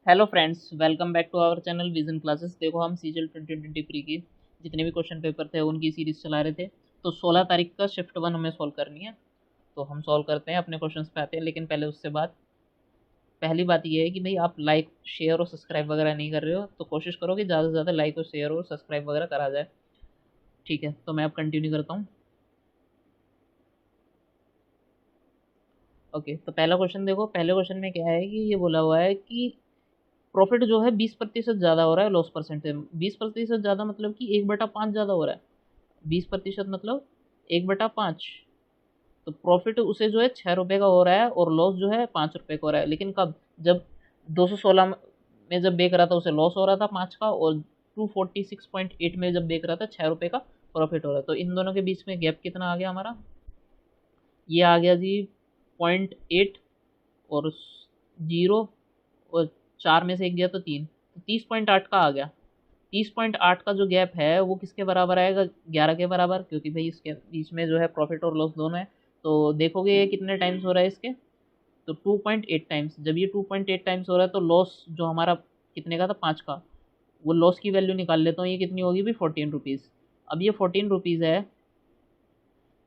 Hello friends, welcome back to our channel vision classes. देखो, हम सीजल 2023 की जितने भी क्वेश्चन पेपर थे उनकी सीरीज चला रहे थे। तो 16 तारीख का शिफ्ट 1 हमें सॉल्व करनी है। तो हम सॉल्व करते हैं, अपने क्वेश्चंस पे आते हैं। लेकिन पहले उससे बात पहली बात ये है कि भाई आप लाइक शेयर और सब्सक्राइब वगैरह नहीं कर रहे हो, तो कोशिश करो कि ज़्यादा से ज़्यादा लाइक और शेयर और सब्सक्राइब वगैरह करा जाए। ठीक है, तो मैं अब कंटिन्यू करता हूँ। ओके, तो पहला क्वेश्चन देखो। पहले क्वेश्चन में क्या है कि ये बोला हुआ है कि प्रॉफिट जो है 20% ज़्यादा हो रहा है लॉस परसेंट से। 20% ज़्यादा मतलब कि 1/5 ज़्यादा हो रहा है। 20% मतलब 1/5। तो प्रॉफिट उसे जो है 6 रुपये का हो रहा है और लॉस जो है 5 रुपये का हो रहा है। लेकिन कब? जब 216 में जब बेच रहा था उसे लॉस हो रहा था 5 का, और 246.8 में जब बेच रहा था 6 रुपये का प्रॉफिट हो रहा है। तो इन दोनों के बीच में गैप कितना आ गया हमारा? ये आ गया जी 0.8 और 0, और 4 में से एक गया तो 3, तो 30.8 का आ गया। 30.8 का जो गैप है वो किसके बराबर आएगा? 11 के बराबर, क्योंकि भाई इसके बीच में जो है प्रॉफिट और लॉस दोनों है। तो देखोगे ये कितने टाइम्स हो रहा है इसके, तो 2.8 टाइम्स। जब ये 2.8 टाइम्स हो रहा है तो लॉस जो हमारा कितने का था, 5 का, वो लॉस की वैल्यू निकाल लेता हूँ। ये कितनी होगी भी? 14 रुपीज़। अब ये 14 रुपीज़ है।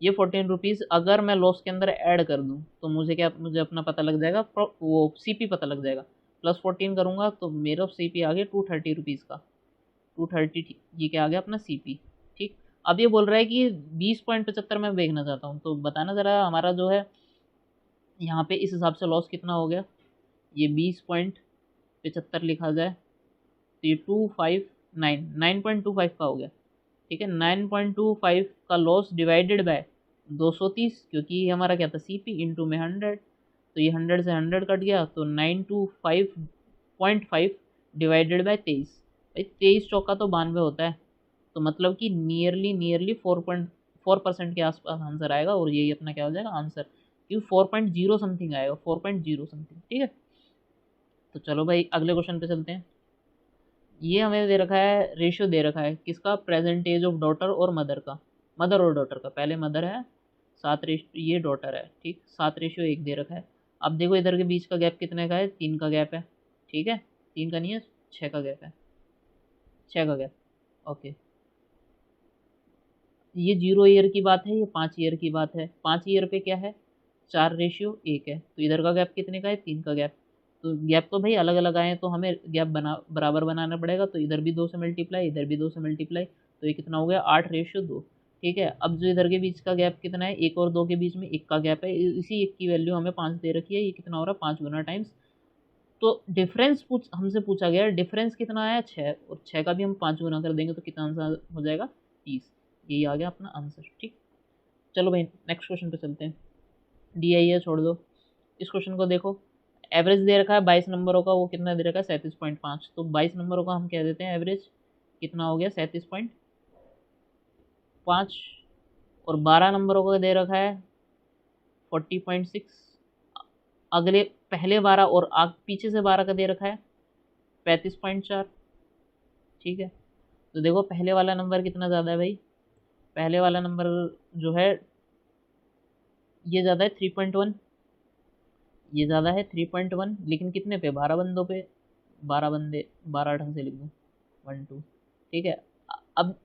ये 14 रुपीज़ अगर मैं लॉस के अंदर ऐड कर दूँ तो मुझे क्या, मुझे अपना पता लग जाएगा, वो सीपी पता लग जाएगा। +14 करूँगा तो मेरा सीपी आ गया 230 रुपीज़ का। 230, ये क्या आ गया अपना सीपी। ठीक। अब ये बोल रहा है कि 20.75 मैं देखना चाहता हूँ, तो बताना ज़रा हमारा जो है यहाँ पे इस हिसाब से लॉस कितना हो गया। ये 20.75 लिखा जाए तो ये 9.25 का हो गया। ठीक है, 9.25 का लॉस डिवाइडेड बाय 230, क्योंकि ये हमारा क्या था, सीपी इंटू में 100। तो ये 100 से 100 कट गया, तो 925.5 डिवाइडेड बाय 23। भाई 23 चौका तो 92 होता है। तो मतलब कि नियरली 4.4% के आसपास आंसर आएगा, और यही अपना क्या हो जाएगा आंसर, क्योंकि 4.0 समथिंग आएगा, 4.0 समथिंग। ठीक है, तो चलो भाई अगले क्वेश्चन पे चलते हैं। ये हमें दे रखा है, रेशियो दे रखा है किसका, प्रेजेंटेज ऑफ डॉटर और मदर का। मदर और डॉटर का, पहले मदर है 7 ये डॉटर है। ठीक, 7:1 दे रखा है। अब देखो इधर के बीच का गैप कितने का है, 3 का गैप है। ठीक है, 3 का नहीं है, 6 का गैप है। 6 का गैप। ओके, ये 0 ईयर की बात है, ये 5 ईयर की बात है। 5 ईयर पे क्या है, 4:1 है। तो इधर का गैप कितने का है, 3 का गैप। तो गैप तो भाई अलग अलग आए हैं, तो हमें गैप बराबर बनाना पड़ेगा। तो इधर भी 2 से मल्टीप्लाई, इधर भी 2 से मल्टीप्लाई, तो ये कितना हो गया, 8:2। ठीक है, अब जो इधर के बीच का गैप कितना है, 1 और 2 के बीच में 1 का गैप है। इसी 1 की वैल्यू हमें 5 दे रखी है। ये कितना हो रहा है, 5 गुना टाइम्स। तो डिफरेंस हमसे पूछा गया है, डिफरेंस कितना आया, 6, और 6 का भी हम 5 गुना कर देंगे तो कितना आंसर हो जाएगा, 30। यही आ गया अपना आंसर। ठीक, चलो भाई नेक्स्ट क्वेश्चन पे चलते हैं। डी आई है, छोड़ दो। इस क्वेश्चन को देखो। एवरेज दे रखा है 22 नंबरों का, वो कितना दे रखा है, 37.5। तो 22 नंबरों का हम कह देते हैं एवरेज कितना हो गया, 37.5। और 12 नंबरों का दे रखा है 40.6। अगले पहले 12 और पीछे से 12 का दे रखा है 35.4। ठीक है, तो देखो पहले वाला नंबर कितना ज़्यादा है भाई। पहले वाला नंबर जो है ये ज़्यादा है 3.1। ये ज़्यादा है 3.1, लेकिन कितने पे, 12 बंदों पे। 12 बंदे, 12 ढंग से लिख दूँ, 1 2। ठीक है, अब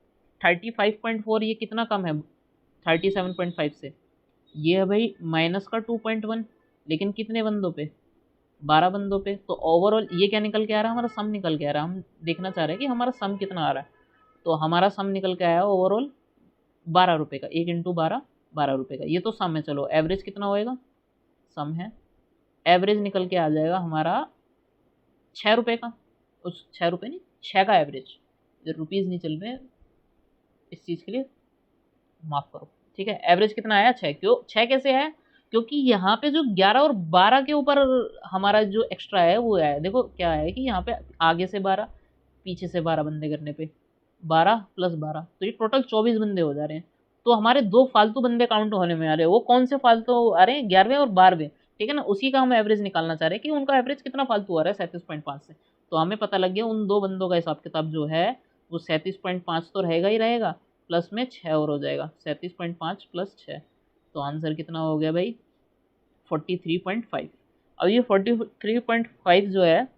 35.4 ये कितना कम है 37.5 से। ये है भाई माइनस का 2.1, लेकिन कितने बंदों पे, 12 बंदों पे। तो ओवरऑल ये क्या निकल के आ रहा है, हमारा सम निकल के आ रहा है। हम देखना चाह रहे हैं कि हमारा सम कितना आ रहा है। तो हमारा सम निकल के आया ओवरऑल 12 रुपये का। 1 × 12, 12 रुपये का। ये तो सम है। चलो एवरेज कितना होएगा, सम है, एवरेज निकल के आ जाएगा हमारा 6 रुपये का। उस 6 रुपये नहीं, 6 का एवरेज। जो रुपीज़ नहीं चल रहे इस चीज़ के लिए माफ़ करो। ठीक है, एवरेज कितना आया, 6। क्यों 6 कैसे है, क्योंकि यहाँ पे जो 11 और 12 के ऊपर हमारा जो एक्स्ट्रा है वो है। देखो क्या है कि यहाँ पे आगे से 12, पीछे से 12 बंदे करने पे 12 + 12, तो ये टोटल 24 बंदे हो जा रहे हैं। तो हमारे 2 फालतू बंदे काउंट होने में आ रहे हैं। वो कौन से फालतू आ रहे हैं, 11वें और 12वें। ठीक है ना, उसी का हम एवरेज निकालना चाह रहे हैं कि उनका एवरेज कितना फालतू आ रहा है 37.5 से। तो हमें पता लग गया उन 2 बंदों का हिसाब किताब जो है वो 37.5 तो रहेगा ही रहेगा, प्लस में 6 और हो जाएगा, 37.5 + 6। तो आंसर कितना हो गया भाई, 43.5। अब ये 43.5 जो है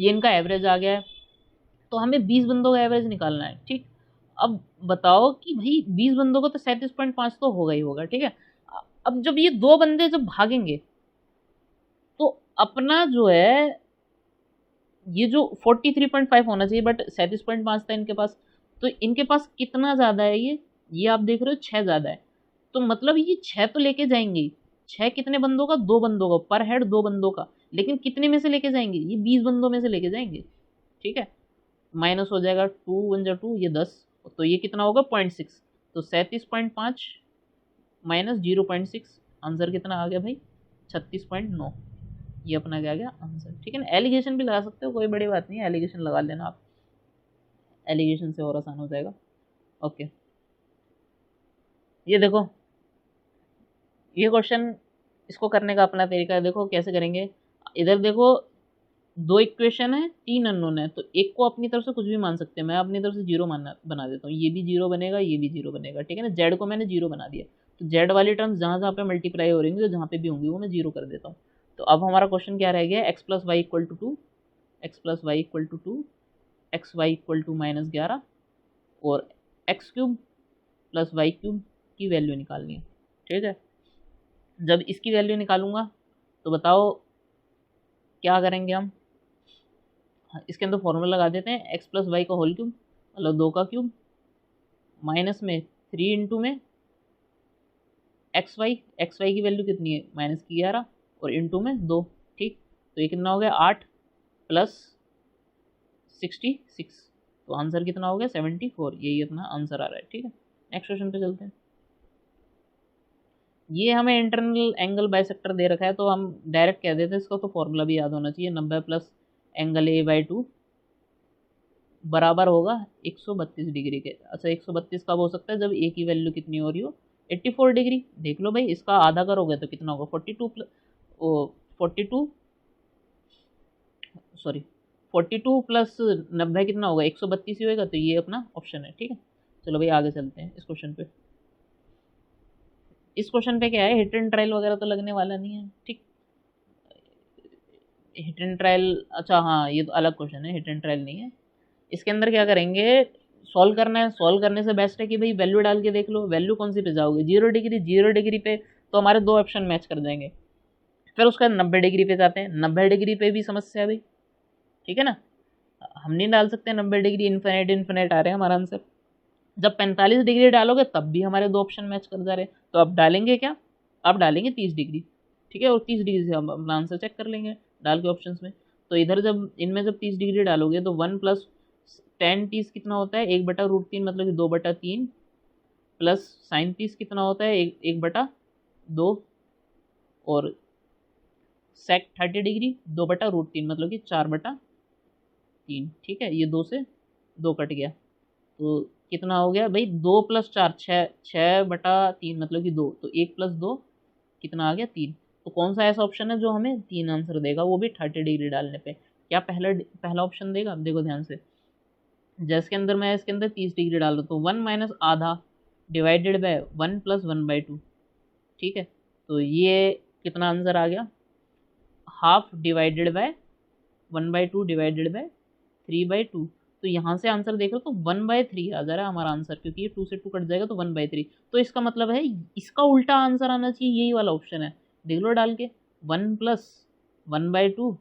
ये इनका एवरेज आ गया है, तो हमें 20 बंदों का एवरेज निकालना है। ठीक, अब बताओ कि भाई 20 बंदों को तो 37.5 तो होगा ही होगा। ठीक है, अब जब ये दो बंदे जब भागेंगे तो अपना जो है ये जो 43.5 होना चाहिए, बट 37.5 था इनके पास, तो इनके पास कितना ज़्यादा है, ये आप देख रहे हो 6 ज़्यादा है। तो मतलब ये 6 तो लेके जाएंगे। 6 कितने बंदों का? 2 बंदों का, पर हेड 2 बंदों का। लेकिन कितने में से लेके जाएंगे? ये 20 बंदों में से लेके जाएंगे। ठीक है, माइनस हो जाएगा 2 1 जा 2, ये 10, तो ये कितना होगा 0.6। तो 37.5 माइनस 0.6, आंसर कितना आ गया भाई? 36.9। ये अपना क्या गया आंसर। ठीक है ना, एलिगेशन भी लगा सकते हो, कोई बड़ी बात नहीं है, एलिगेशन लगा लेना आप, एलिगेशन से और आसान हो जाएगा। ओके, ये देखो ये क्वेश्चन, इसको करने का अपना तरीका है। देखो कैसे करेंगे, इधर देखो 2 इक्वेशन है, 3 अननोन है, तो एक को अपनी तरफ से कुछ भी मान सकते हैं। मैं अपनी तरफ से 0 मानना बना देता हूँ, ये भी 0 बनेगा, ये भी 0 बनेगा। ठीक है ना, जेड को मैंने 0 बना दिया, तो जेड वाली टर्म्स जहाँ जहाँ पे मल्टीप्लाई हो रही होंगी, जहाँ पे भी होंगी, वो मैं 0 कर देता हूँ। तो अब हमारा क्वेश्चन क्या रह गया? X plus y equal to 2, x plus y equal to 2, x y equal to -11 और x cube plus y cube की वैल्यू निकालनी है। ठीक है, जब इसकी वैल्यू निकालूंगा तो बताओ क्या करेंगे हम? इसके अंदर फॉर्मूला लगा देते हैं, एक्स प्लस वाई का होल क्यूब मतलब 2 का क्यूब, माइनस में 3 इंटू में एक्स वाई की वैल्यू कितनी है? -11 और इंटू में 2। ठीक, तो ये कितना हो गया? 8 प्लस 66, तो आंसर कितना हो गया? 74। यही अपना आंसर आ रहा है। ठीक है, नेक्स्ट क्वेश्चन पे चलते हैं। ये हमें इंटरनल एंगल बाइसेक्टर दे रखा है, तो हम डायरेक्ट कह देते हैं इसको, तो फॉर्मूला भी याद होना चाहिए। 90 प्लस एंगल A/2 बराबर होगा 132 डिग्री के। अच्छा, 132 कब हो सकता है? जब ए की वैल्यू कितनी हो रही हो? 84 डिग्री। देख लो भाई, इसका आधा करोगे तो कितना होगा? 42 प्लस 42 सॉरी 42 प्लस 90 कितना होगा? 132 ही होगा, तो ये अपना ऑप्शन है। ठीक है, चलो भाई आगे चलते हैं इस क्वेश्चन पे। इस क्वेश्चन पे क्या है, हिट एंड ट्रायल वगैरह तो लगने वाला नहीं है। ठीक, हिट एंड ट्रायल, अच्छा हाँ ये तो अलग क्वेश्चन है, हिट एंड ट्रायल नहीं है। इसके अंदर क्या करेंगे, सॉल्व करना है। सॉल्व करने से बेस्ट है कि भाई वैल्यू डाल के देख लो, वैल्यू कौन सी पे जाओगे? 0 डिग्री, 0 डिग्री पे तो हमारे 2 ऑप्शन मैच कर जाएंगे। फिर उसका 90 डिग्री पे जाते हैं, 90 डिग्री पे भी समस्या है भाई। ठीक है ना, हम नहीं डाल सकते 90 डिग्री, इन्फिनिट इन्फिनिट आ रहे हैं हमारा आंसर। जब 45 डिग्री डालोगे तब भी हमारे 2 ऑप्शन मैच कर जा रहे हैं, तो अब डालेंगे क्या? अब डालेंगे 30 डिग्री। ठीक है, और 30 डिग्री से हम अपना आंसर चेक कर लेंगे डाल के ऑप्शंस में। तो इधर जब इनमें जब 30 डिग्री डालोगे तो 1 प्लस tan 30 कितना होता है? 1/√3 मतलब कि 2/3 प्लस sin 30 कितना होता है? 1/2 और sec 30 डिग्री 2/√3 मतलब कि 4/3। ठीक है, ये 2 से 2 कट गया, तो कितना हो गया भाई? 2 प्लस 4 6/3 मतलब कि 2, तो 1 प्लस 2 कितना आ गया? 3। तो कौन सा ऐसा ऑप्शन है जो हमें 3 आंसर देगा, वो भी 30 डिग्री डालने पे? क्या पहला ऑप्शन देगा? देखो ध्यान से, जैसे अंदर मैं इसके अंदर 30 डिग्री डाल रहा हूँ, तो 1 माइनस आधा डिवाइडेड बाय 1 प्लस 1/2। ठीक है, तो ये कितना आंसर आ गया? Half divided by 1/2 divided by 3/2। तो यहाँ से आंसर देख लो तो 1/3 आ जा रहा है हमारा आंसर, क्योंकि ये 2 से 2 कट जाएगा तो 1/3। तो इसका मतलब है इसका उल्टा आंसर आना चाहिए, यही वाला ऑप्शन है। देख लो डाल के, 1 प्लस 1/2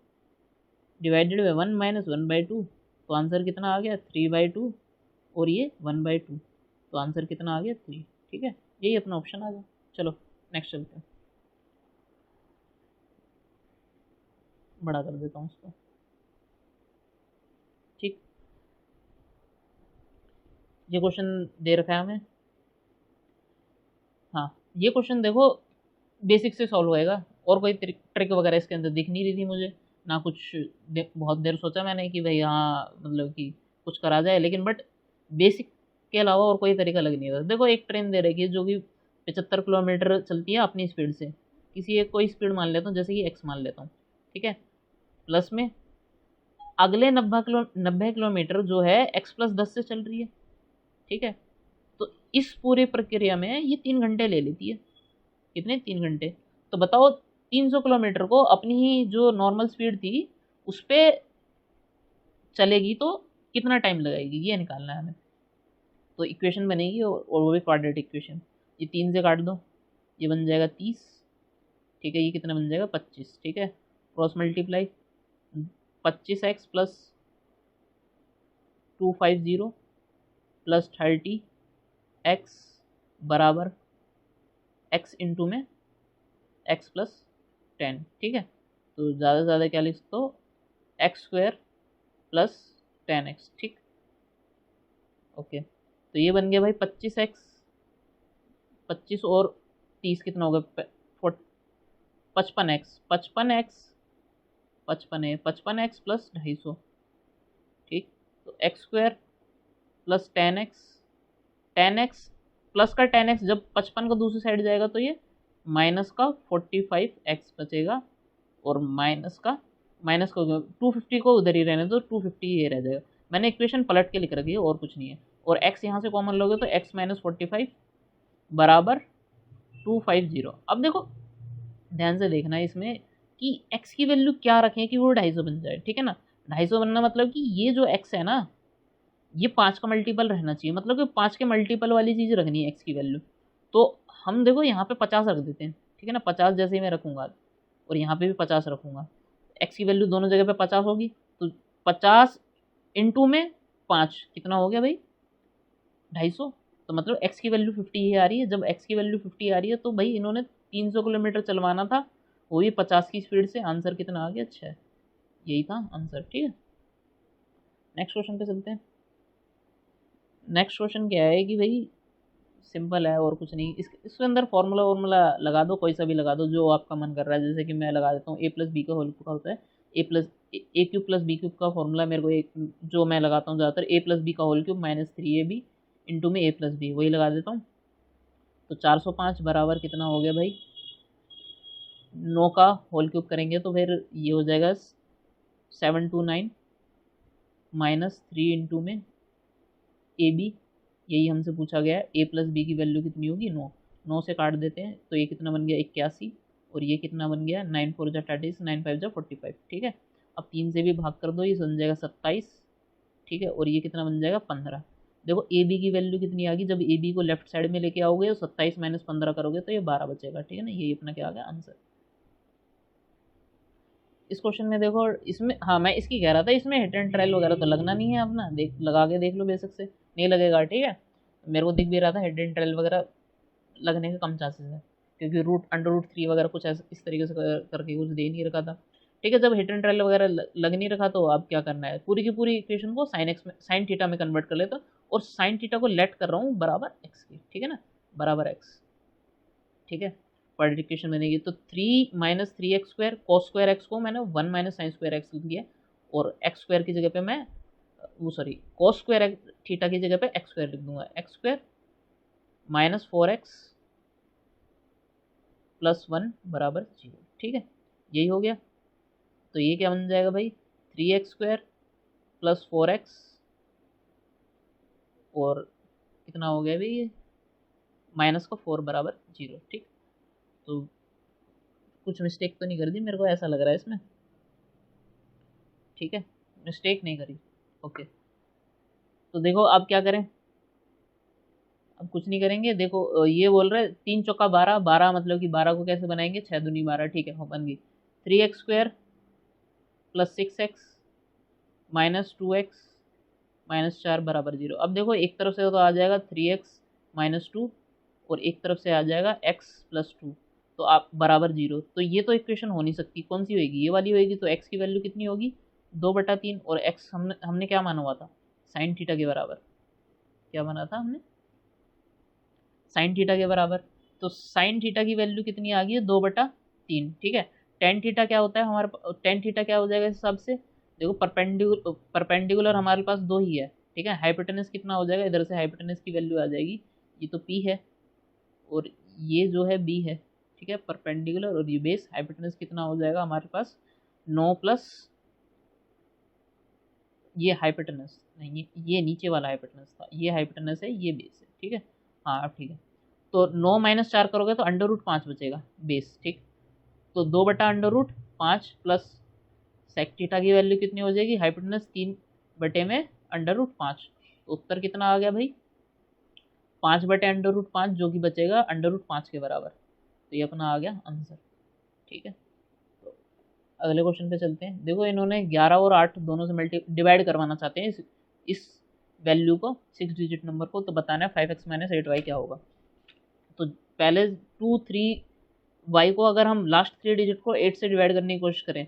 डिवाइडेड बाय 1 माइनस 1/2, तो आंसर कितना आ गया? 3/2 और ये 1/2, तो आंसर कितना आ गया? 3। ठीक है, यही अपना ऑप्शन आ गया। चलो नेक्स्ट चलते हैं, बड़ा कर देता हूँ उसको। ठीक, ये क्वेश्चन दे रखा है हमें। हाँ, ये क्वेश्चन देखो बेसिक से सॉल्व होएगा, और कोई ट्रिक वगैरह इसके अंदर दिख नहीं रही थी मुझे ना कुछ। बहुत देर सोचा मैंने कि भाई हाँ मतलब कि कुछ करा जाए, लेकिन बट बेसिक के अलावा और कोई तरीका लग नहीं रहा। देखो एक ट्रेन दे रखी है जो कि 75 किलोमीटर चलती है अपनी स्पीड से, किसी एक कोई स्पीड मान लेता हूँ, जैसे कि एक्स मान लेता हूँ। ठीक है, प्लस में अगले 90 किलोमीटर जो है एक्स प्लस 10 से चल रही है। ठीक है, तो इस पूरी प्रक्रिया में ये 3 घंटे ले लेती है। कितने? 3 घंटे। तो बताओ 300 किलोमीटर को अपनी ही जो नॉर्मल स्पीड थी उस पर चलेगी तो कितना टाइम लगाएगी, ये निकालना है हमें। तो इक्वेशन बनेगी और वो भी क्वाड्रेटिक इक्वेशन। ये 3 से काट दो, ये बन जाएगा 30, ठीक है। ये कितना बन जाएगा 25, ठीक है। Cross multiply 25x plus 250 plus 30x बराबर x इंटू में x प्लस 10, ठीक है। तो ज़्यादा से ज़्यादा क्या लिख सकते हो, एक्स स्क्वायर प्लस 10x, ठीक। ओके, तो ये बन गया भाई 25x, 25 और 30 कितना होगा, 55x, 55x प्लस 250, ठीक। तो x square plus 10x plus का 10x, जब 55 का दूसरी साइड जाएगा तो ये माइनस का 45x बचेगा, और माइनस का 250 को उधर ही रहने दो, 250 ये रह जाएगा। मैंने इक्वेशन पलट के लिख रखी है और कुछ नहीं है। और x यहाँ से कॉमन लोगे तो x माइनस 45 बराबर 250। अब देखो ध्यान से देखना है इसमें कि x की वैल्यू क्या रखें कि वो 250 बन जाए, ठीक है ना। 250 बनना मतलब कि ये जो x है ना, ये 5 का मल्टीपल रहना चाहिए, मतलब कि 5 के मल्टीपल वाली चीज़ रखनी है x की वैल्यू। तो हम देखो यहाँ पे 50 रख देते हैं, ठीक है ना। 50 जैसे ही मैं रखूँगा और यहाँ पे भी 50 रखूँगा, x की वैल्यू दोनों जगह पे 50 होगी। तो 50 इंटू में 5 कितना हो गया भाई, 250। तो मतलब x की वैल्यू 50 ही आ रही है। जब x की वैल्यू 50 आ रही है तो भाई इन्होंने 300 किलोमीटर चलवाना था, वो भी 50 की स्पीड से। आंसर कितना आ गया, 6। यही था आंसर, ठीक है। नेक्स्ट क्वेश्चन पे चलते हैं। नेक्स्ट क्वेश्चन क्या है कि भाई सिंपल है और कुछ नहीं, इसके अंदर फार्मूला लगा दो, कोई सा भी लगा दो जो आपका मन कर रहा है। जैसे कि मैं लगा देता हूँ a प्लस बी का होल का होता है a cube plus b cube का फॉर्मूला मेरे को एक जो मैं लगाता हूँ ज़्यादातर, a प्लस बी का whole cube minus 3ab into में a प्लस बी, वही लगा देता हूँ। तो 405 बराबर कितना हो गया भाई, 9 का होल क्यूब करेंगे तो फिर ये हो जाएगा 729 माइनस 3 इंटू में ए बी, यही हमसे पूछा गया है। a प्लस बी की वैल्यू कितनी होगी, 9 से काट देते हैं तो ये कितना बन गया 81, और ये कितना बन गया 9 4 जा 30, 9 5 जा 45, ठीक है। अब 3 से भी भाग कर दो, ये बन जाएगा 27, ठीक है। और ये कितना बन जाएगा 15। देखो ए बी की वैल्यू कितनी आ गई, जब ए बी को लेफ्ट साइड में लेके आओगे तो 27 माइनस 15 करोगे तो ये 12 बचेगा, ठीक है ना। ये अपना क्या आ गया आंसर। इस क्वेश्चन में देखो, इसमें हाँ मैं इसकी कह रहा था, इसमें हिट एंड ट्रायल वगैरह तो लगना नहीं है अपना, देख लगा के देख लो बेसिक से, नहीं लगेगा, ठीक है। मेरे को दिख भी रहा था हिट एंड ट्रायल वगैरह लगने के कम चांसेस है, क्योंकि √3 वगैरह कुछ ऐसा इस तरीके से करके कुछ दे नहीं रखा था, ठीक है। जब हिट एंड ट्रायल वगैरह लग नहीं रखा तो अब क्या करना है, पूरी की पूरी इक्वेशन को साइन थीटा में कन्वर्ट कर लेता, और साइन थीटा को लेट कर रहा हूँ बराबर एक्स की, ठीक है ना, बराबर एक्स, ठीक है। क्वाड्रेटिक बनेगी तो 3 minus 3x² cos square x को मैंने 1 माइनस साइन स्क्वायर एक्स लिख दिया, और एक्स स्क्वायर की जगह पे मैं वो सॉरी cos स्क्वायर थीटा की जगह पे एक्स स्क्वायर लिख दूंगा, x square minus 4x plus 1 बराबर 0, ठीक है। यही हो गया। तो ये क्या बन जाएगा भाई, 3x² प्लस 4x, और कितना हो गया भाई ये माइनस का 4 बराबर 0, ठीक। तो कुछ मिस्टेक तो नहीं कर दी, मेरे को ऐसा लग रहा है इसमें, ठीक है, मिस्टेक नहीं करी, ओके। तो देखो अब क्या करें, अब कुछ नहीं करेंगे। देखो ये बोल रहे 3 चौका 12, 12 मतलब कि 12 को कैसे बनाएंगे, 6 दूनी 12, ठीक है, बन गई 3x² plus 6x minus 2x minus 4 बराबर 0। अब देखो एक तरफ से तो आ जाएगा 3x माइनस 2, और एक तरफ से आ जाएगा x प्लस 2, तो आप बराबर 0। तो ये तो इक्वेशन हो नहीं सकती, कौन सी होगी, ये वाली होगी। तो x की वैल्यू कितनी होगी 2/3, और x हमने क्या माना हुआ था, साइन थीटा के बराबर, क्या बना था हमने, साइन थीटा के बराबर। तो साइन थीटा की वैल्यू कितनी आ गई है 2/3, ठीक है। टेन थीटा क्या होता है हमारे, टेन थीटा क्या हो जाएगा इस हिसाब से, देखो परपेंडिकुलर हमारे पास 2 ही है, ठीक है। हाइपोटेनस कितना हो जाएगा, इधर से हाइपोटेनस की वैल्यू आ जाएगी, ये तो p है और ये जो है b है, ठीक है, परपेंडिकुलर और ये बेस। हाइपोटेनस कितना हो जाएगा हमारे पास 9 प्लस ये हाइपोटेनस नहीं, ये नीचे वाला हाइपोटेनस था, ये हाइपोटेनस है, ये बेस है, ठीक है। हाँ अब ठीक है। तो 9 माइनस 4 करोगे तो √5 बचेगा बेस, ठीक। तो 2/√5 प्लस सेक थीटा की वैल्यू कितनी हो जाएगी, हाइपोटेनस 3 बटे में √5, तो उत्तर कितना आ गया भाई 5 बटे √5, जो कि बचेगा √5 के बराबर। तो ये अपना आ गया आंसर। ठीक है, तो अगले क्वेश्चन पे चलते हैं। देखो इन्होंने 11 और 8 दोनों से डिवाइड करवाना चाहते हैं इस वैल्यू को, 6 डिजिट नंबर को, तो बताना है 5x - 8y क्या होगा। तो पहले 2 3 y को अगर हम लास्ट 3 डिजिट को 8 से डिवाइड करने की कोशिश करें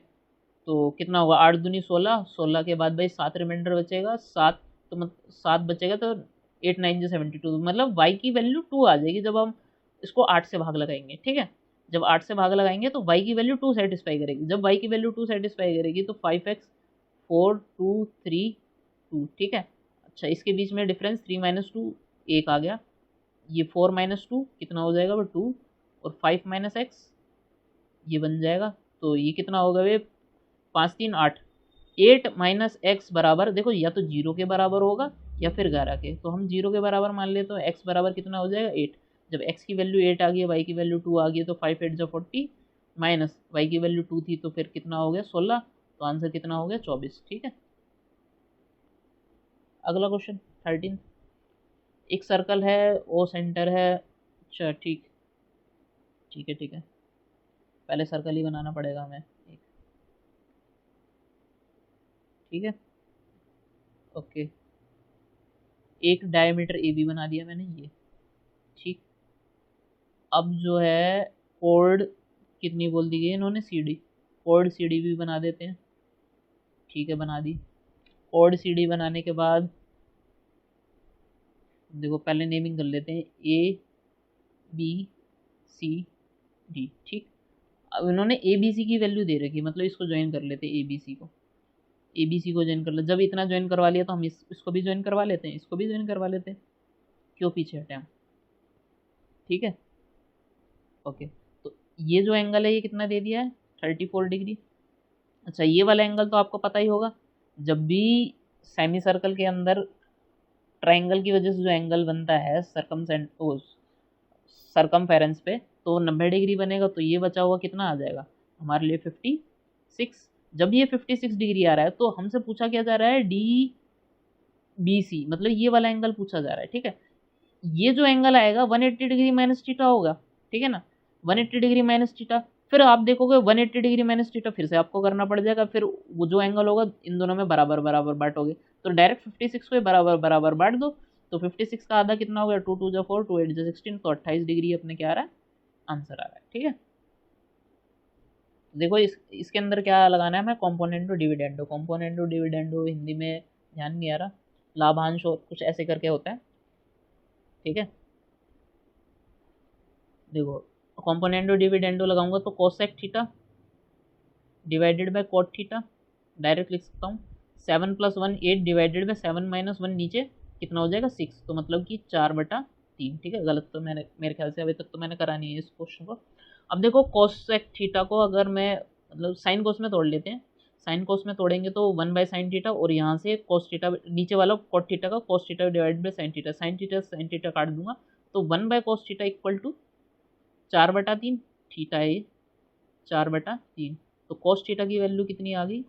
तो कितना होगा, 8 दूनी 16, 16 के बाद भाई 7 रिमाइंडर बचेगा, 7 तो 7 बचेगा, तो 8 9 जो 72, मतलब y की वैल्यू 2 आ जाएगी जब हम इसको 8 से भाग लगाएंगे। ठीक है, जब 8 से भाग लगाएंगे तो y की वैल्यू 2 सेटिस्फाई करेगी। जब y की वैल्यू 2 सेटिस्फाई करेगी तो 5x 4 2 3 2। ठीक है, अच्छा इसके बीच में डिफरेंस 3 - 2 1 आ गया, ये 4 - 2 कितना हो जाएगा वो 2, और 5 - x ये बन जाएगा, तो ये कितना होगा वे 5 3 8, 8 - x बराबर, देखो या तो 0 के बराबर होगा या फिर 11 के, तो हम 0 के बराबर मान ले तो x बराबर कितना हो जाएगा 8। जब x की वैल्यू 8 आ गई, y की वैल्यू 2 आ गई, तो 5 8 जो 40 माइनस y की वैल्यू 2 थी तो फिर कितना हो गया 16, तो आंसर कितना हो गया 24। ठीक है, अगला क्वेश्चन 13। एक सर्कल है, ओ सेंटर है। अच्छा ठीक ठीक है ठीक है, पहले सर्कल ही बनाना पड़ेगा हमें एक। ठीक है, ओके, एक डायमीटर ए बी बना दिया मैंने ये। ठीक, अब जो है कोड कितनी बोल दी गई इन्होंने, C D, code C D भी बना देते हैं। ठीक है, बना दी। कोड सी डी बनाने के बाद देखो पहले नेमिंग कर लेते हैं, ए बी सी डी। ठीक, अब इन्होंने ए बी सी की वैल्यू दे रखी है, मतलब इसको ज्वाइन कर लेते हैं, ए बी सी को, ए बी सी को ज्वाइन कर ले। जब इतना ज्वाइन करवा लिया तो हम इसको भी ज्वाइन करवा लेते हैं, इसको भी ज्वाइन करवा लेते हैं, क्यों पीछे हटे हम। ठीक है, ओके, तो ये जो एंगल है ये कितना दे दिया है 34 डिग्री। अच्छा ये वाला एंगल तो आपको पता ही होगा, जब भी सेमी सर्कल के अंदर ट्राइंगल की वजह से जो एंगल बनता है सरकमफेरेंस पे, तो 90 डिग्री बनेगा, तो ये बचा हुआ कितना आ जाएगा हमारे लिए 56। जब ये 56 डिग्री आ रहा है तो हमसे पूछा क्या जा रहा है डी बी सी, मतलब ये वाला एंगल पूछा जा रहा है। ठीक है, ये जो एंगल आएगा 180 डिग्री माइनस थीटा होगा। ठीक है ना, 180 डिग्री माइनस थीटा, फिर आप देखोगे 180 डिग्री माइनस थीटा फिर से आपको करना पड़ जाएगा, फिर वो जो एंगल होगा इन दोनों में बराबर बराबर बांटोगे, तो डायरेक्ट 56 को बराबर बराबर बांट दो, तो 56 का आधा कितना हो गया 2 2 जो 4 2 8 जो 16, तो 28 डिग्री अपने क्या आ रहा है आंसर आ रहा है। ठीक है, देखो इसके अंदर क्या लगाना है हमें, कॉम्पोनेंटो डिविडेंडो। कॉम्पोनेंटो डिविडेंडो हिंदी में ध्यान नहीं आ रहा, लाभांश और कुछ ऐसे करके होता है। ठीक है, देखो कॉम्पोनेंटो डिविडेंडो लगाऊंगा तो cosec theta divided by cot theta, direct लिख सकता हूँ। 7 + 1 8 डिवाइडेड बाय 7 - 1 नीचे कितना हो जाएगा 6, तो मतलब कि 4/3। ठीक है, गलत तो मैंने मेरे ख्याल से अभी तक तो मैंने करा नहीं है इस क्वेश्चन को। अब देखो कोसेक थीटा को अगर मैं मतलब साइन कोस में तोड़ लेते हैं, साइन कोस में तोड़ेंगे तो 1/sin थीटा, और यहाँ से कोस थीटा नीचे वाला कॉट थीटा का cos theta divided by sine theta काट दूंगा, तो 1/cos theta equal to 4/3 theta है ये 4/3, तो cos थीटा की वैल्यू कितनी आ गई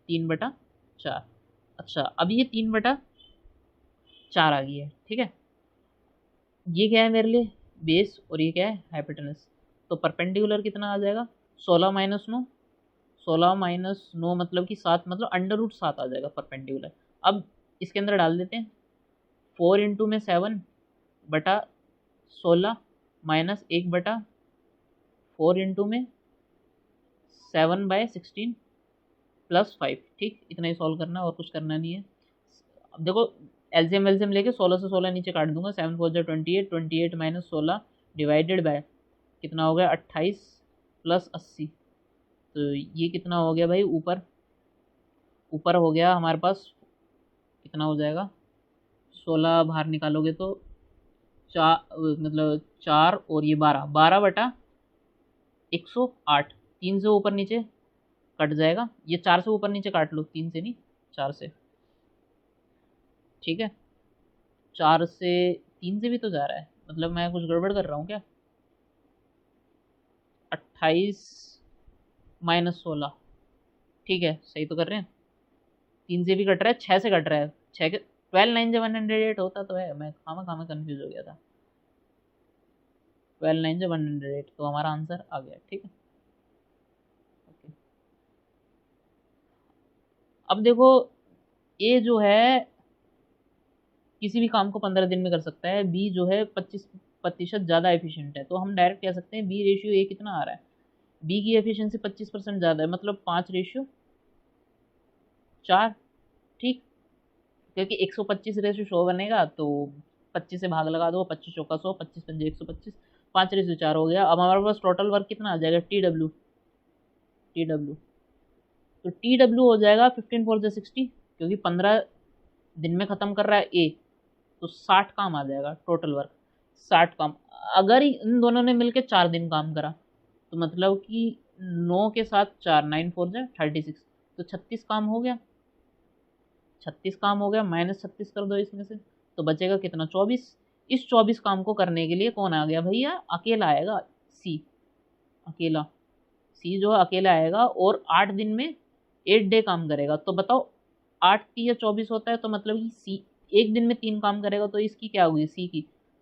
3/4। अच्छा अब ये 3/4 आ गई है। ठीक है, ये क्या है मेरे लिए बेस और ये क्या है हाइपोटेनस, तो परपेंडिकुलर कितना आ जाएगा 16 - 9, 16 - 9 मतलब कि 7, मतलब √7 आ जाएगा परपेंडिकुलर। अब इसके अंदर डाल देते हैं 4 इंटू में 7/16 माइनस 1/4 इंटू में 7/16 प्लस 5। ठीक, इतना ही सॉल्व करना और कुछ करना नहीं है। अब देखो एलसीएम वेलसीएम लेके 16 से 16 नीचे काट दूंगा, 7 4 28, 28 माइनस 16 डिवाइडेड बाय कितना हो गया 28 प्लस 80, तो ये कितना हो गया भाई ऊपर ऊपर हो गया हमारे पास कितना हो जाएगा 16 बाहर निकालोगे तो 4, मतलब 4 और ये 12/108, 3 से ऊपर नीचे कट जाएगा, ये 4 से ऊपर नीचे काट लो, 3 से नहीं 4 से। ठीक है, 4 से 3 से भी तो जा रहा है, मतलब मैं कुछ गड़बड़ कर रहा हूँ क्या। 28 - 16, ठीक है सही तो कर रहे हैं। 3 से भी कट रहा है, 6 से कट रहा है, 6 के 12 9 से 108 होता तो है, मैं खामा कंफ्यूज हो गया था। 12 9 से 108, तो हमारा आंसर आ गया। ठीक है, ओके। अब देखो, ए जो है किसी भी काम को 15 दिन में कर सकता है, बी जो है 25% ज़्यादा एफिशिएंट है, तो हम डायरेक्ट कह सकते हैं बी रेशियो ए कितना आ रहा है, बी की एफिशिएंसी 25% ज़्यादा है, मतलब 5:4। ठीक, क्योंकि 125:100 बनेगा, तो 25 से भाग लगा दो, 25 चौका 100, 25 पंजे 125, 5:4 हो गया। अब हमारे पास टोटल वर्क कितना आ जाएगा, टी डब्ल्यू, तो टी डब्ल्यू हो जाएगा 15 4 60, क्योंकि 15 दिन में ख़त्म कर रहा है ए, तो 60 काम आ जाएगा टोटल वर्क, 60 काम। अगर इन दोनों ने मिलकर 4 दिन काम करा, तो मतलब कि 9 के साथ 4, 9 4 जा 36, तो 36 काम हो गया, 36 काम हो गया, -36 कर दो इसमें से, तो बचेगा कितना, 24। इस 24 काम को करने के लिए कौन आ गया भैया, अकेला आएगा, सी, अकेला, सी जो है अकेला आएगा, और 8 दिन में 8 डे काम करेगा। तो बताओ 8 3 या 24 होता है, तो मतलब कि सी 1 दिन में 3 काम करेगा, तो इसकी क्या होगी, सी की,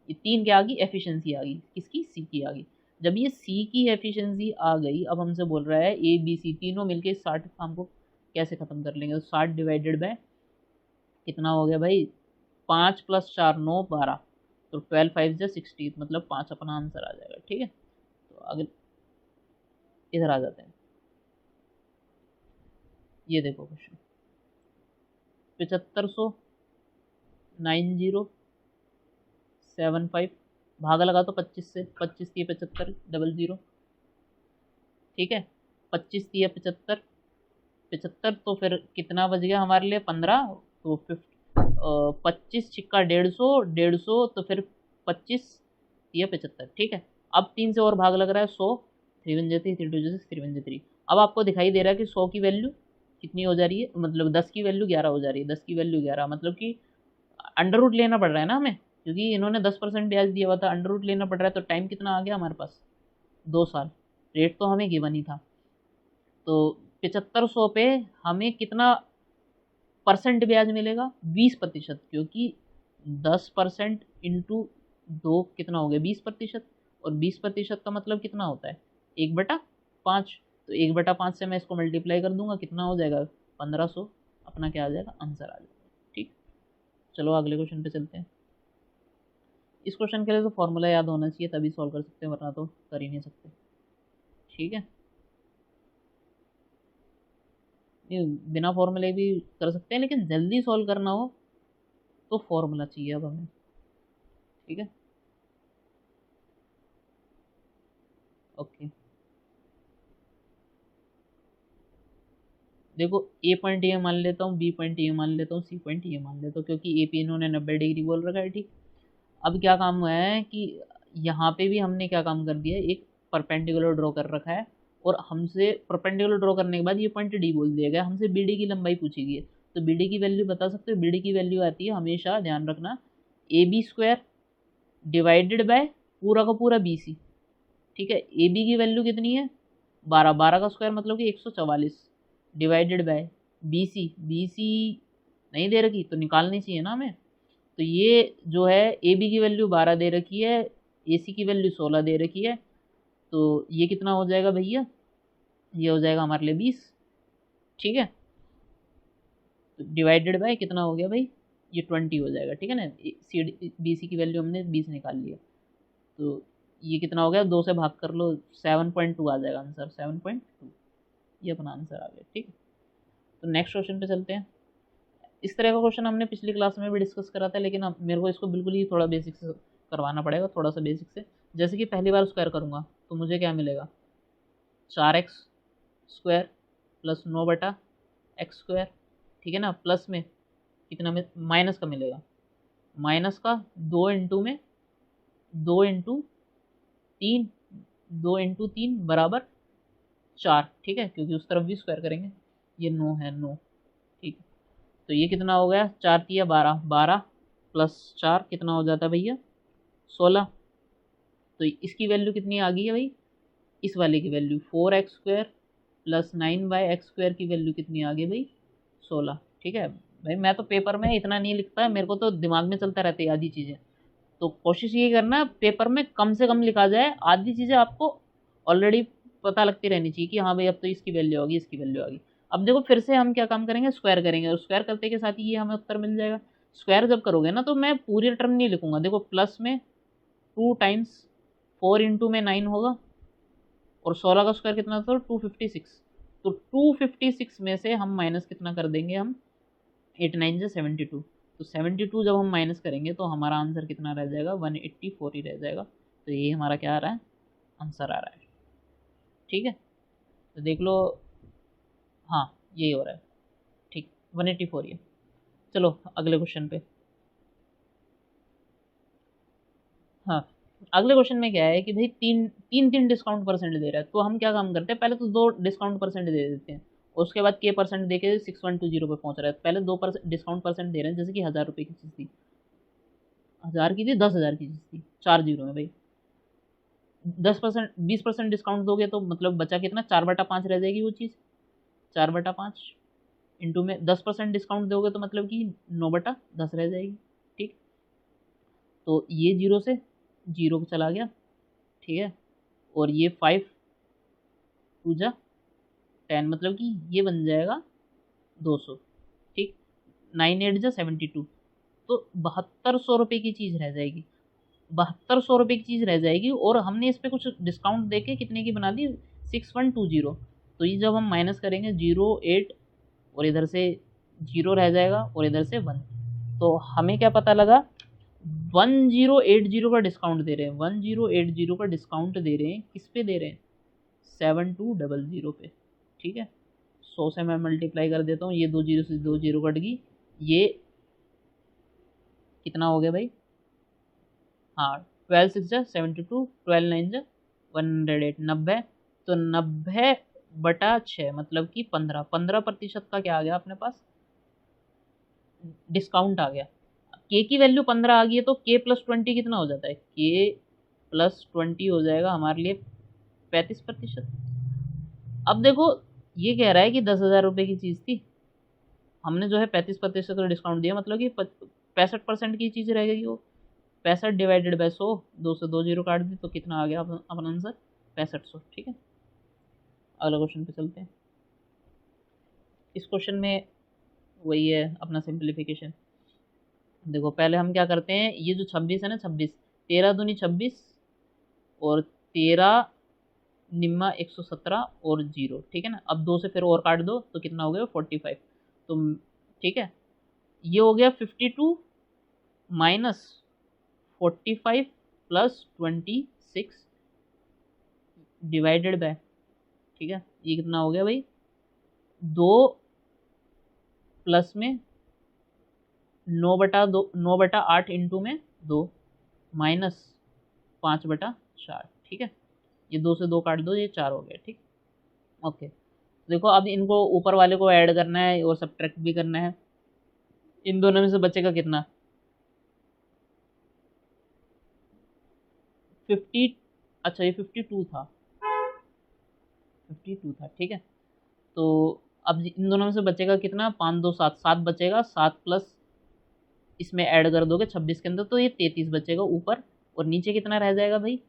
ये 3 क्या आ गई, एफिशिएंसी आ गई, किसकी, सी की आ गई। जब ये सी की एफिशिएंसी आ गई, अब हमसे बोल रहा है ए बी सी तीनों मिलके इस 60 काम को कैसे खत्म कर लेंगे, तो 60 डिवाइडेड बाय कितना हो गया भाई, 5 + 4 9 12, तो 12 5 जा 60, मतलब 5 अपना आंसर आ जाएगा। ठीक है, तो अगर इधर आ जाते हैं, ये देखो क्वेश्चन, 7500 9075, भागा लगा तो 25 से, 25 3 75 00, ठीक है, 25 3 75, 75, तो फिर कितना बच गया हमारे लिए, 15, तो 25 छिक्का 150, 150, तो फिर 25 या 75। ठीक है, अब 3 से और भाग लग रहा है, 100, 3 1 3 3 2 6 3 1 3। अब आपको दिखाई दे रहा है कि 100 की वैल्यू कितनी हो जा रही है, मतलब 10 की वैल्यू 11 हो जा रही है, 10 की वैल्यू 11, मतलब कि अंडर रूट लेना पड़ रहा है ना हमें, क्योंकि इन्होंने 10% ब्याज दिया हुआ था, अंडर रूट लेना पड़ रहा है, तो टाइम कितना आ गया हमारे पास, 2 साल। रेट तो हमें गिवन ही था, तो 7500 पे हमें कितना परसेंट ब्याज मिलेगा, 20%, क्योंकि 10% इंटू 2 कितना हो गया, 20%, और 20% का मतलब कितना होता है, 1/5, तो 1/5 से मैं इसको मल्टीप्लाई कर दूंगा, कितना हो जाएगा, 1500, अपना क्या आ जाएगा, आंसर आ जाएगा। ठीक, चलो अगले क्वेश्चन पे चलते हैं। इस क्वेश्चन के लिए तो फॉर्मूला याद होना चाहिए, तभी सॉल्व कर सकते हैं, वरना तो कर ही नहीं सकते। ठीक है, ये बिना फॉर्मूले भी कर सकते हैं, लेकिन जल्दी सॉल्व करना हो तो फॉर्मूला चाहिए अब हमें। ठीक है, ओके, देखो ए पॉइंट ये मान लेता हूँ, बी पॉइंट ये मान लेता हूँ, सी पॉइंट ये मान लेता हूँ, क्योंकि ए पी इन्होंने 90 डिग्री बोल रखा है। ठीक, अब क्या काम हुआ है कि यहाँ पे भी हमने क्या काम कर दिया है, एक परपेंडिकुलर ड्रॉ कर रखा है, और हमसे परपेंडिकुलर ड्रॉ करने के बाद ये पॉइंट डी बोल दिया गया, हमसे बी डी की लंबाई पूछी गई है, तो बी डी की वैल्यू बता सकते हो, बी डी की वैल्यू आती है हमेशा, ध्यान रखना, A B square divided by पूरा का पूरा बी सी। ठीक है, ए बी की वैल्यू कितनी है, 12, 12 का स्क्वायर मतलब कि 144, divided by B C, B C नहीं दे रखी तो निकालनी चाहिए ना हमें, तो ये जो है ए बी की वैल्यू 12 दे रखी है, ए सी की वैल्यू 16 दे रखी है, तो ये कितना हो जाएगा भैया, ये हो जाएगा हमारे लिए 20। ठीक है, तो डिवाइडेड बाय कितना हो गया भाई, ये 20 हो जाएगा। ठीक है ना, सी बी सी की वैल्यू हमने 20 निकाल लिया, तो ये कितना हो गया, 2 से भाग कर लो, 7.2 आ जाएगा आंसर, 7.2, ये अपना आंसर आ गया। ठीक है, तो नेक्स्ट क्वेश्चन पे चलते हैं। इस तरह का क्वेश्चन हमने पिछली क्लास में भी डिस्कस करा था, लेकिन अब मेरे को इसको बिल्कुल ही थोड़ा बेसिक से करवाना पड़ेगा, थोड़ा सा बेसिक से। जैसे कि पहली बार स्क्वायर करूँगा तो मुझे क्या मिलेगा, 4x स्क्वायर प्लस 9/x²। ठीक है ना, प्लस में कितना में माइनस का मिलेगा, माइनस का 2 इंटू 3, 2 इंटू 3 बराबर 4। ठीक है, क्योंकि उस तरफ भी स्क्वायर करेंगे, ये 9 है, 9। ठीक, तो ये कितना हो गया, 4 तिया 12, 12 प्लस 4 कितना हो जाता है भैया, 16। तो इसकी वैल्यू कितनी आ गई है भाई, इस वाले की वैल्यू 4x² प्लस 9/x² की वैल्यू कितनी आ गई भाई, 16। ठीक है भाई, मैं तो पेपर में इतना नहीं लिखता, मेरे को तो दिमाग में चलता रहता है आधी चीज़ें। तो कोशिश ये करना पेपर में कम से कम लिखा जाए, आधी चीज़ें आपको ऑलरेडी पता लगती रहनी चाहिए कि हाँ भाई अब तो इसकी वैल्यू होगी, इसकी वैल्यू होगी। अब देखो फिर से हम क्या काम करेंगे, स्क्वायर करेंगे, और स्क्वायर करते के साथ ही ये हमें उत्तर मिल जाएगा। स्क्वायर जब करोगे ना तो मैं पूरी टर्म नहीं लिखूंगा, देखो प्लस में 2 टाइम्स 4 इंटू में 9 होगा, और 16 का स्क्वायर कितना था, 256। तो 256 में से हम माइनस कितना कर देंगे, हम 8 9 से 72। तो 72 जब हम माइनस करेंगे तो हमारा आंसर कितना रह जाएगा, 184 ही रह जाएगा। तो ये हमारा क्या आ रहा है, आंसर आ रहा है। ठीक है, तो देख लो, हाँ यही हो रहा है, ठीक 184 ये। चलो अगले क्वेश्चन पे। हाँ, अगले क्वेश्चन में क्या है कि भाई तीन तीन तीन डिस्काउंट परसेंट दे रहा है, तो हम क्या काम करते हैं, पहले तो 2 डिस्काउंट परसेंट दे देते हैं, और उसके बाद के परसेंट दे के 6120 पे पहुंच रहा है। पहले 2% डिस्काउंट परसेंट दे रहे हैं, जैसे कि 1000 रुपये की चीज़ थी, 1000 की थी, 10,000 की चीज़ थी, 4 जीरो में भाई 10%, 20% डिस्काउंट दोगे तो मतलब बचा कितना, 4/5 रह जाएगी वो चीज़, 4/5 इंटू में 10% डिस्काउंट दोगे तो मतलब कि 9/10 रह जाएगी। ठीक, तो ये जीरो से जीरो चला गया, ठीक है, और ये 5 2 जा 10, मतलब कि ये बन जाएगा 200। ठीक, 9 8 जा 72, तो 7200 रुपये की चीज़ रह जाएगी, 7200 रुपये की चीज़ रह जाएगी, और हमने इस पर कुछ डिस्काउंट दे के कितने की बना दी, 6120। तो ये जब हम माइनस करेंगे 08, और इधर से 0 रह जाएगा, और इधर से 1, तो हमें क्या पता लगा, 1080 का डिस्काउंट दे रहे हैं, 1080 का डिस्काउंट दे रहे हैं, किस पे दे रहे हैं, 7200 पे। ठीक है, 100 से मैं मल्टीप्लाई कर देता हूँ, ये 2 जीरो से 2 जीरो कट गई, ये कितना हो गया भाई, हाँ 12 6 जा 72, 12 9 जा 108, 90। तो 90/6 मतलब कि 15% का क्या आ गया अपने पास, डिस्काउंट आ गया। के की वैल्यू 15 आ गई है, तो के प्लस 20 कितना हो जाता है, के प्लस 20 हो जाएगा हमारे लिए 35%। अब देखो ये कह रहा है कि 10,000 रुपये की चीज़ थी, हमने जो है 35% का डिस्काउंट दिया, मतलब कि 65% की चीज़ रह गई वो। 65 डिवाइडेड बाय 100, 2 से 2 जीरो काट दी, तो कितना आ गया अपना आंसर, 6500। ठीक है, अगला क्वेश्चन पे चलते हैं। इस क्वेश्चन में वही है अपना सिंप्लीफिकेशन। देखो पहले हम क्या करते हैं, ये जो 26 है ना, 26 13 दूनी 26, और 13 निम्मा 117 और 0, ठीक है ना। अब 2 से फिर और काट दो तो कितना हो गया, 45। तो ठीक है, ये हो गया 52 माइनस 45 प्लस 26 डिवाइडेड बाय, ठीक है, ये कितना हो गया भाई, 2 प्लस में 9/2, 9/8 इंटू में 2 माइनस 5/4। ठीक है, ये 2 से 2 काट दो, ये 4 हो गया। ठीक, ओके। देखो अब इनको ऊपर वाले को ऐड करना है और सब्ट्रैक्ट भी करना है, इन दोनों में से बचेगा कितना, 50, अच्छा ये 52 था, 52 था। ठीक है, तो अब इन दोनों में से बचेगा कितना, 5 2 7, 7 बचेगा, 7 प्लस इसमें ऐड कर दोगे 26 के अंदर, तो ये 33 बचेगा ऊपर, और नीचे कितना रह जाएगा भाई,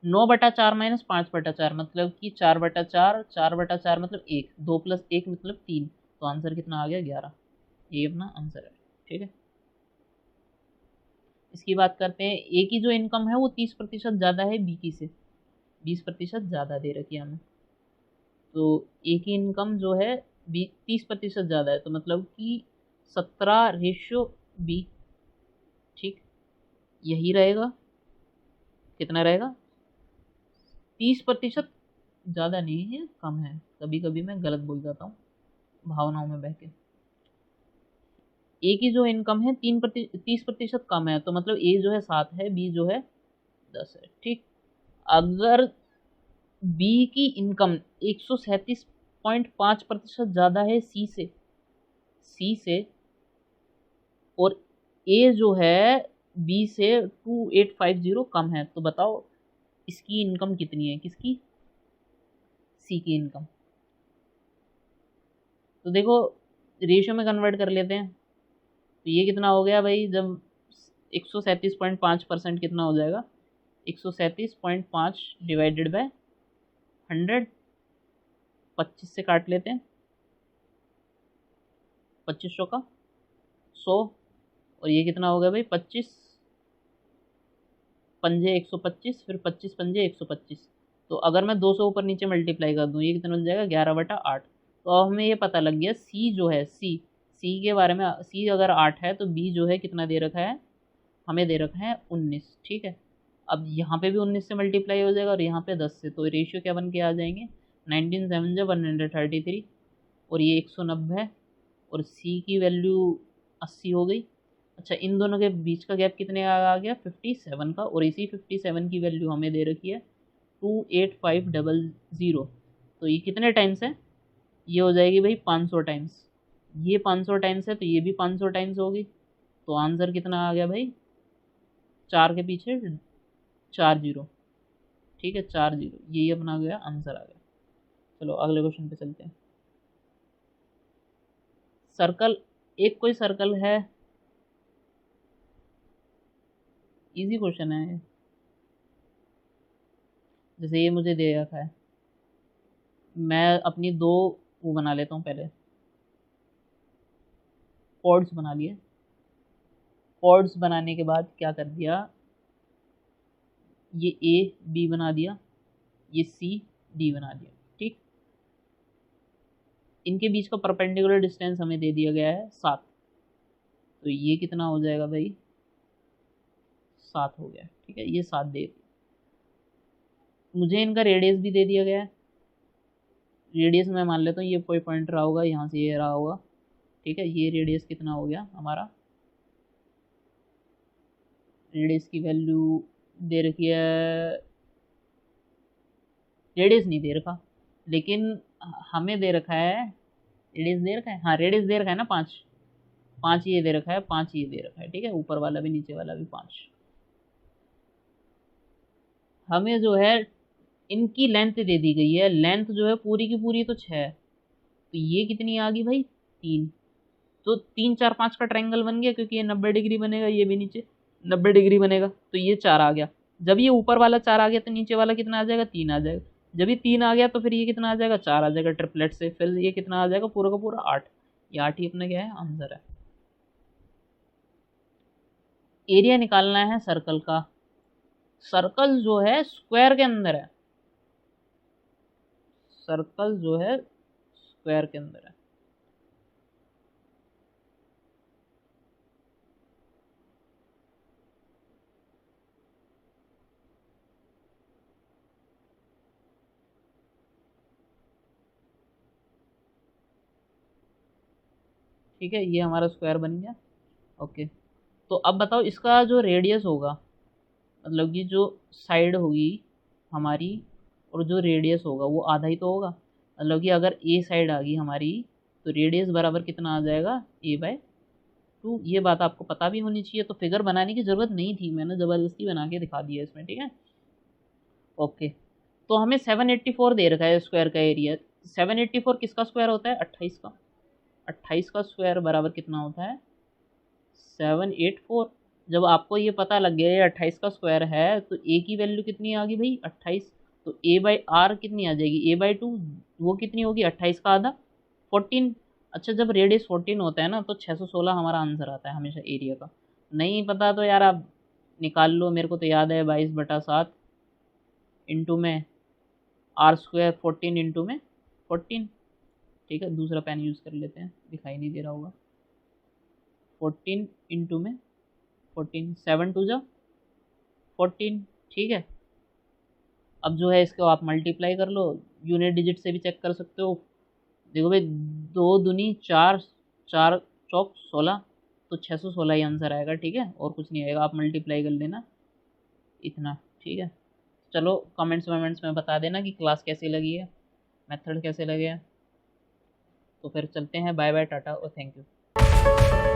9/4 माइनस 5/4, मतलब कि 4/4, 4/4 मतलब 1, 2 प्लस 1 मतलब 3, तो आंसर कितना आ गया, 11। ये अपना आंसर है। ठीक है, इसकी बात करते हैं। ए की जो इनकम है वो 30% ज़्यादा है बी की से, 20% ज़्यादा दे रखी है हमें। तो ए की इनकम जो है 30% ज़्यादा है, तो मतलब कि 17/B। ठीक, यही रहेगा, कितना रहेगा, 30%, ज़्यादा नहीं है, कम है, कभी कभी मैं गलत बोल जाता हूँ भावनाओं में बह के। ए की जो इनकम है 30% कम है, तो मतलब ए जो है 7 है, बी जो है 10 है। ठीक, अगर बी की इनकम 137.5% ज़्यादा है सी से, और ए जो है बी से 2850 कम है, तो बताओ इसकी इनकम कितनी है, किसकी, सी की इनकम। तो देखो रेशियो में कन्वर्ट कर लेते हैं। तो ये कितना हो गया भाई, जब 137.5% कितना हो जाएगा, 137.5 डिवाइडेड बाय 100, 25 से काट लेते हैं, 2500 का 100, और ये कितना हो गया भाई 25 पंजे 125, फिर 25 पंजे 125। तो अगर मैं 200 ऊपर नीचे मल्टीप्लाई कर दूँ, ये कितना बन जाएगा 11/8। तो अब हमें ये पता लग गया सी जो है, सी के बारे में, सी अगर 8 है तो बी जो है कितना दे रखा है, हमें दे रखा है 19। ठीक है, अब यहाँ पे भी 19 से मल्टीप्लाई हो जाएगा और यहाँ पे 10 से, तो रेशियो क्या बन के आ जाएंगे, 19 7 जा 133, और ये 190 है, और सी की वैल्यू 80 हो गई। अच्छा, इन दोनों के बीच का गैप कितने का आ गया, 57 का, और इसी 57 की वैल्यू हमें दे रखी है 28500। तो ये कितने टाइम्स है, ये हो जाएगी भाई 500 टाइम्स, ये 500 टाइम्स है तो ये भी 500 टाइम्स होगी। तो आंसर कितना आ गया भाई, 4 के पीछे 4 जीरो। ठीक है, 4 जीरो, यही अपना गया आंसर आ गया। चलो अगले क्वेश्चन पे चलते हैं। सर्कल, एक कोई सर्कल है, इजी क्वेश्चन है, जैसे ये मुझे दे रखा है, मैं अपनी दो वो बना लेता हूँ, पहले कॉर्ड्स बना लिए। कॉर्ड्स बनाने के बाद क्या कर दिया, ये ए बी बना दिया, ये सी डी बना दिया। ठीक, इनके बीच का परपेंडिकुलर डिस्टेंस हमें दे दिया गया है 7। तो ये कितना हो जाएगा भाई, 7 हो गया। ठीक है, ये 7 दे, मुझे इनका रेडियस भी दे दिया गया है। रेडियस मैं मान लेता हूँ ये कोई पॉइंट रहा होगा, यहाँ से ये रहा होगा। ठीक है, ये रेडियस कितना हो गया हमारा, रेडियस की वैल्यू दे रखी है, रेडियस नहीं दे रखा, लेकिन हमें दे रखा है, रेडियस दे रखा है, हाँ रेडियस दे रखा है ना 5 ये दे रखा है, 5 ये दे रखा है। ठीक है, ऊपर वाला भी नीचे वाला भी 5। हमें जो है इनकी लेंथ दे दी गई है, लेंथ जो है पूरी की पूरी तो 6 है, तो ये कितनी आ गई भाई 3। तो 3 4 5 का ट्रायंगल बन गया, क्योंकि ये 90 डिग्री बनेगा, ये भी नीचे 90 डिग्री बनेगा, तो ये 4 आ गया। जब ये ऊपर वाला 4 आ गया तो नीचे वाला कितना आ जाएगा, 3 आ जाएगा। जब ये 3 आ गया तो फिर ये कितना आ जाएगा, 4 आ जाएगा ट्रिपलेट से, फिर ये कितना आ जाएगा पूरा का पूरा 8। ये 8 ही अपना क्या है, आंसर है। एरिया निकालना है सर्कल का। सर्कल जो है स्क्वायर के अंदर है, सर्कल जो है स्क्वायर के अंदर है। ठीक है, ये हमारा स्क्वायर बन गया। ओके, तो अब बताओ इसका जो रेडियस होगा, मतलब कि जो साइड होगी हमारी और जो रेडियस होगा वो आधा ही तो होगा। मतलब कि अगर ए साइड आ गई हमारी तो रेडियस बराबर कितना आ जाएगा, a/2। ये बात आपको पता भी होनी चाहिए, तो फिगर बनाने की ज़रूरत नहीं थी, मैंने ज़बरदस्ती बना के दिखा दिया इसमें। ठीक है, ओके, तो हमें 784 दे रखा है स्क्वायर का एरिया। 784 किसका स्क्वायर होता है, 28 का। 28 का स्क्वायर बराबर कितना होता है, 784। जब आपको ये पता लग गया ये 28 का स्क्वायर है, तो ए की वैल्यू कितनी आ गई भाई 28। तो a/r कितनी आ जाएगी, a/2, वो कितनी होगी 28 का आधा 14। अच्छा, जब रेडियस 14 होता है ना तो 616 हमारा आंसर आता है हमेशा एरिया का। नहीं पता तो यार आप निकाल लो, मेरे को तो याद है 22/7 इंटू में r² 14 इंटू में 14। ठीक है, दूसरा पेन यूज़ कर लेते हैं, दिखाई नहीं दे रहा होगा। 14 इंटू में 14, 7 2 जा 14। ठीक है, अब जो है इसको आप मल्टीप्लाई कर लो, यूनिट डिजिट से भी चेक कर सकते हो। देखो भाई 2 दूनी 4, 4 चौक 16, तो 616 ही आंसर आएगा। ठीक है, और कुछ नहीं आएगा, आप मल्टीप्लाई कर लेना इतना। ठीक है, चलो कमेंट्स वमेंट्स में बता देना कि क्लास कैसी लगी है, मेथड कैसे लगे हैं। तो फिर चलते हैं, बाय बाय, टाटा और थैंक यू।